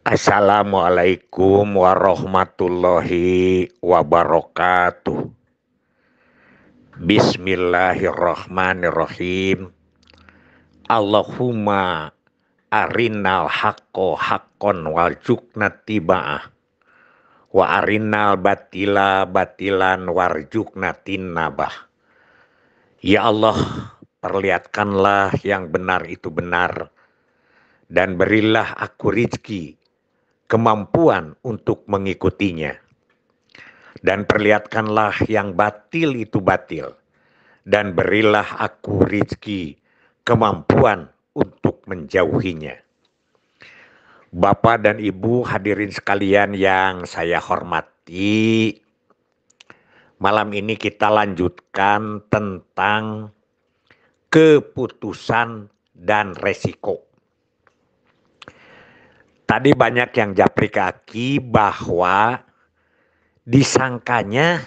Assalamualaikum warahmatullahi wabarakatuh. Bismillahirrahmanirrahim. Allahumma arinal haqqo haqqon warjukna tiba'ah. Wa arinal batila batilan warjukna tinnabah. Ya Allah, perlihatkanlah yang benar itu benar. Dan berilah aku rizki, kemampuan untuk mengikutinya. Dan perlihatkanlah yang batil itu batil. Dan berilah aku rizki, kemampuan untuk menjauhinya. Bapak dan Ibu hadirin sekalian yang saya hormati, malam ini kita lanjutkan tentang keputusan dan resiko. Tadi banyak yang japri kaki bahwa disangkanya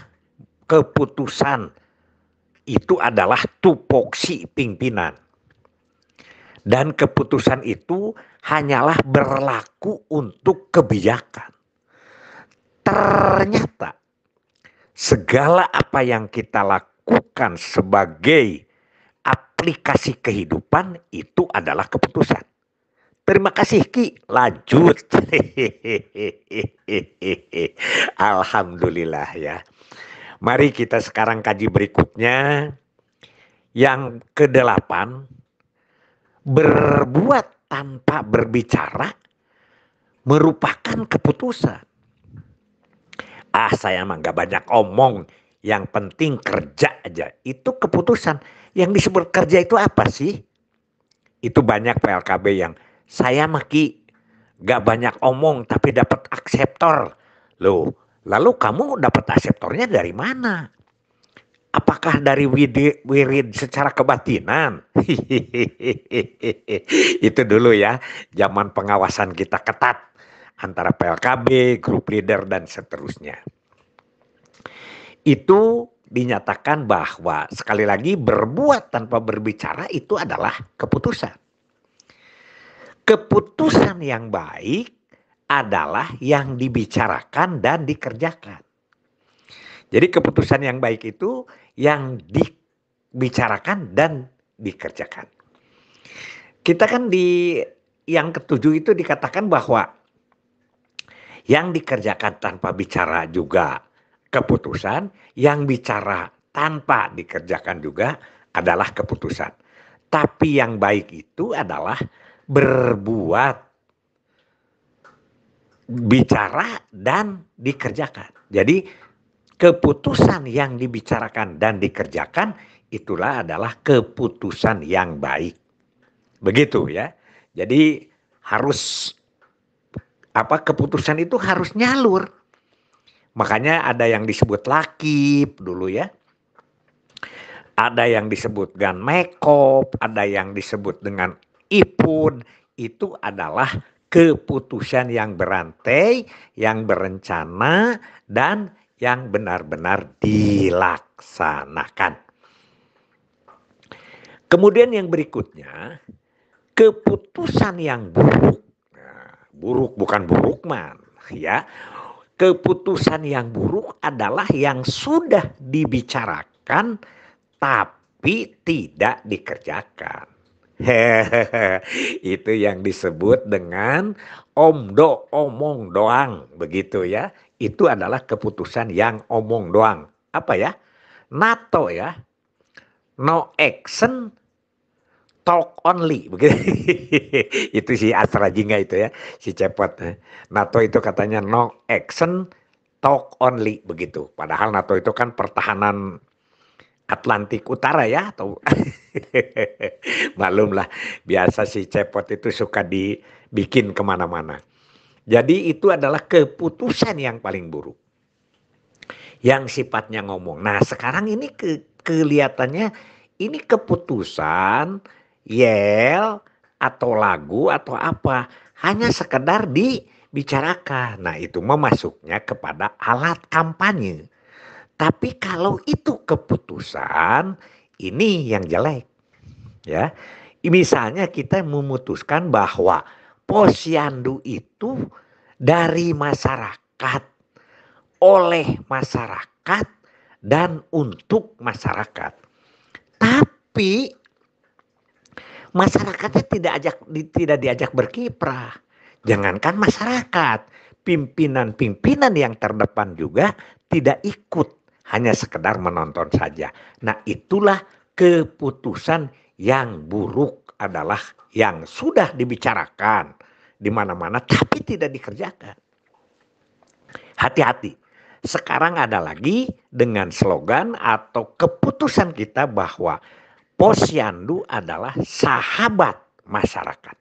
keputusan itu adalah tupoksi pimpinan. Dan keputusan itu hanyalah berlaku untuk kebijakan. Ternyata segala apa yang kita lakukan sebagai aplikasi kehidupan itu adalah keputusan. Terima kasih Ki, lanjut. Alhamdulillah ya. Mari kita sekarang kaji berikutnya. Yang ke-8, berbuat tanpa berbicara merupakan keputusan. Saya mah gak banyak omong, yang penting kerja aja. Itu keputusan. Yang disebut kerja itu apa sih? Itu banyak PLKB yang saya mah Ki gak banyak omong tapi dapat akseptor. Loh, lalu kamu dapat akseptornya dari mana? Apakah dari wirid secara kebatinan? Itu dulu ya, zaman pengawasan kita ketat antara PLKB, grup leader dan seterusnya. Itu dinyatakan bahwa sekali lagi berbuat tanpa berbicara itu adalah keputusan. Keputusan yang baik adalah yang dibicarakan dan dikerjakan. Jadi keputusan yang baik itu yang dibicarakan dan dikerjakan. Kita kan di yang ke-7 itu dikatakan bahwa yang dikerjakan tanpa bicara juga keputusan, yang bicara tanpa dikerjakan juga adalah keputusan. Tapi yang baik itu adalah berbuat, bicara dan dikerjakan. Jadi keputusan yang dibicarakan dan dikerjakan itulah adalah keputusan yang baik. Begitu ya. Jadi harus keputusan itu harus nyalur. Makanya ada yang disebut lakip dulu ya. Ada yang disebut gan mekop, ada yang disebut dengan ipun. Itu adalah keputusan yang berantai, yang berencana, dan yang benar-benar dilaksanakan. Kemudian yang berikutnya, keputusan yang buruk. Nah, buruk bukan burukman, ya. Keputusan yang buruk adalah yang sudah dibicarakan tapi tidak dikerjakan. Itu yang disebut dengan omong doang, begitu ya. Itu adalah keputusan yang omong doang. Apa ya? NATO ya. No action, talk only. Begitu. Itu si Astra Jingga itu ya, si Cepot. NATO itu katanya no action, talk only, begitu. Padahal NATO itu kan pertahanan Atlantik Utara ya, atau malum lah, biasa si Cepot itu suka dibikin kemana-mana. Jadi itu adalah keputusan yang paling buruk, yang sifatnya ngomong. Nah sekarang ini kelihatannya ini keputusan yel atau lagu atau apa, hanya sekedar dibicarakan. Nah itu memasuknya kepada alat kampanye. Tapi kalau itu keputusan, ini yang jelek. Ya, misalnya kita memutuskan bahwa posyandu itu dari masyarakat, oleh masyarakat, dan untuk masyarakat. Tapi masyarakatnya tidak diajak berkiprah. Jangankan masyarakat, pimpinan-pimpinan yang terdepan juga tidak ikut, hanya sekedar menonton saja. Nah, itulah keputusan yang buruk, adalah yang sudah dibicarakan di mana-mana tapi tidak dikerjakan. Hati-hati. Sekarang ada lagi dengan slogan atau keputusan kita bahwa Posyandu adalah sahabat masyarakat.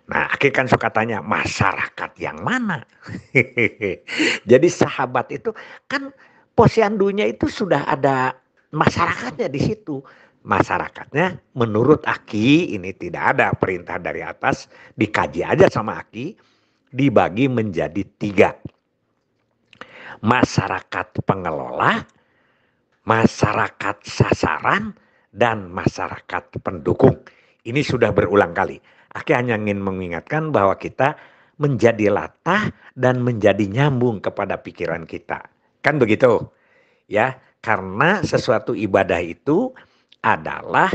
Nah, Aki kan suka tanya, masyarakat yang mana? Jadi sahabat itu kan Posyandunya itu sudah ada masyarakatnya di situ. Masyarakatnya menurut Aki ini tidak ada perintah dari atas, dikaji aja sama Aki, dibagi menjadi 3. Masyarakat pengelola, masyarakat sasaran, dan masyarakat pendukung. Ini sudah berulang kali. Aki hanya ingin mengingatkan bahwa kita menjadi latah dan menjadi nyambung kepada pikiran kita. Kan begitu? Ya, karena sesuatu ibadah itu adalah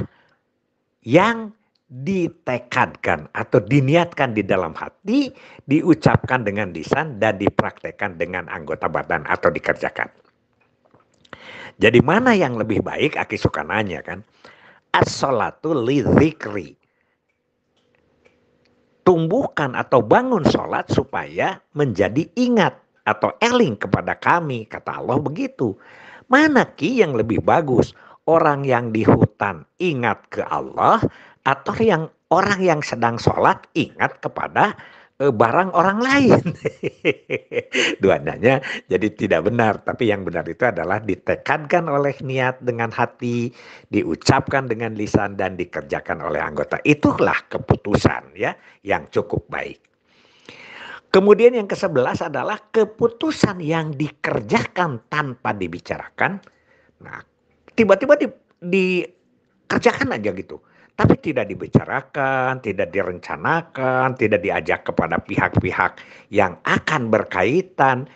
yang ditekadkan atau diniatkan di dalam hati, diucapkan dengan lisan, dan dipraktekkan dengan anggota badan atau dikerjakan. Jadi mana yang lebih baik? Aki suka nanya kan. As-sholatu li dzikri. Tumbuhkan atau bangun sholat supaya menjadi ingat atau eling kepada kami. Kata Allah begitu. Mana Ki yang lebih bagus? Orang yang di hutan ingat ke Allah atau orang yang sedang sholat ingat kepada barang orang lain. Dua-duanya jadi tidak benar, tapi yang benar itu adalah ditekadkan oleh niat dengan hati, diucapkan dengan lisan, dan dikerjakan oleh anggota. Itulah keputusan ya yang cukup baik. Kemudian yang ke-11 adalah keputusan yang dikerjakan tanpa dibicarakan. Nah, tiba-tiba dikerjakan aja gitu. Tapi tidak dibicarakan, tidak direncanakan, tidak diajak kepada pihak-pihak yang akan berkaitan,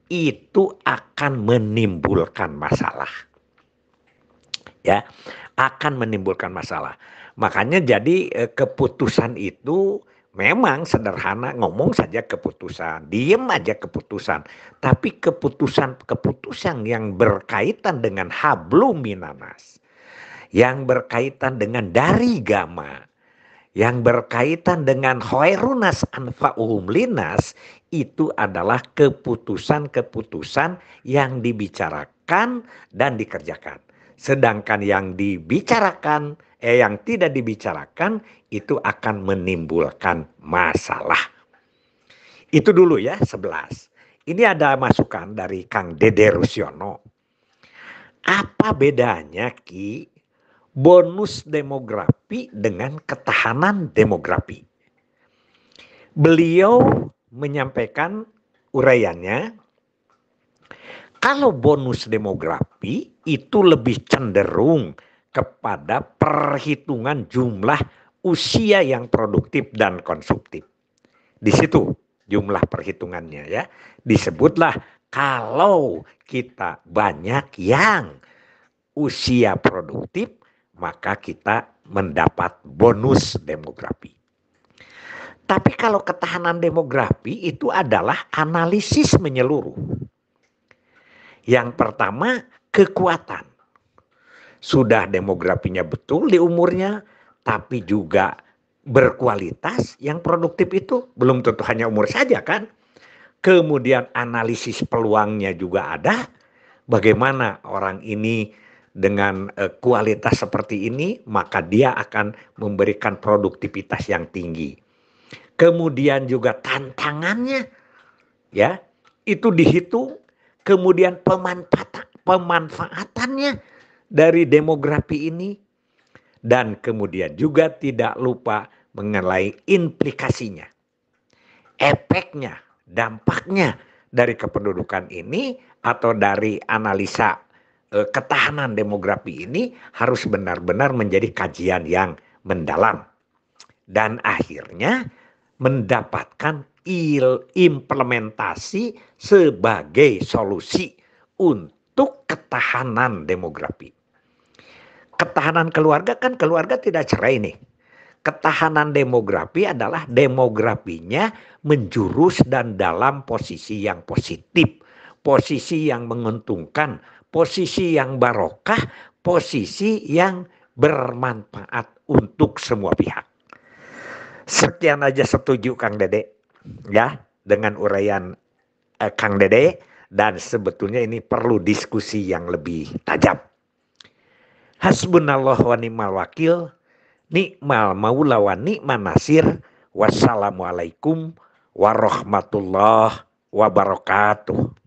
itu akan menimbulkan masalah. Ya, akan menimbulkan masalah. Makanya jadi keputusan itu memang sederhana, ngomong saja keputusan, diem aja keputusan. Tapi keputusan yang berkaitan dengan hablum minanas, yang berkaitan dengan dari gama, yang berkaitan dengan khairunas anfa'uhum linas, itu adalah keputusan-keputusan yang dibicarakan dan dikerjakan. Sedangkan yang dibicarakan, yang tidak dibicarakan, itu akan menimbulkan masalah. Itu dulu ya, 11. Ini ada masukan dari Kang Dede Rusyono. Apa bedanya Ki bonus demografi dengan ketahanan demografi? Beliau menyampaikan uraiannya, kalau bonus demografi itu lebih cenderung kepada perhitungan jumlah usia yang produktif dan konsumtif. Di situ jumlah perhitungannya ya. Disebutlah kalau kita banyak yang usia produktif, maka kita mendapat bonus demografi. Tapi kalau ketahanan demografi itu adalah analisis menyeluruh. Yang pertama, kekuatan. Sudah demografinya betul di umurnya, tapi juga berkualitas, yang produktif itu belum tentu hanya umur saja kan. Kemudian analisis peluangnya juga ada. Bagaimana orang ini dengan kualitas seperti ini, maka dia akan memberikan produktivitas yang tinggi. Kemudian juga tantangannya, ya, itu dihitung. Kemudian pemanfaatannya dari demografi ini. Dan kemudian juga tidak lupa mengenai implikasinya, efeknya, dampaknya dari kependudukan ini atau dari analisa ketahanan demografi ini harus benar-benar menjadi kajian yang mendalam. Dan akhirnya mendapatkan implementasi sebagai solusi untuk ketahanan demografi. Ketahanan keluarga kan keluarga tidak cerai nih. Ketahanan demografi adalah demografinya menjurus dan dalam posisi yang positif, posisi yang menguntungkan, posisi yang barokah, posisi yang bermanfaat untuk semua pihak. Sekian aja setuju Kang Dede ya dengan uraian Kang Dede, dan sebetulnya ini perlu diskusi yang lebih tajam. Hasbunallah wa ni'mal wakil, ni'mal maula wa ni'man nasir. Wassalamualaikum warahmatullahi wabarakatuh.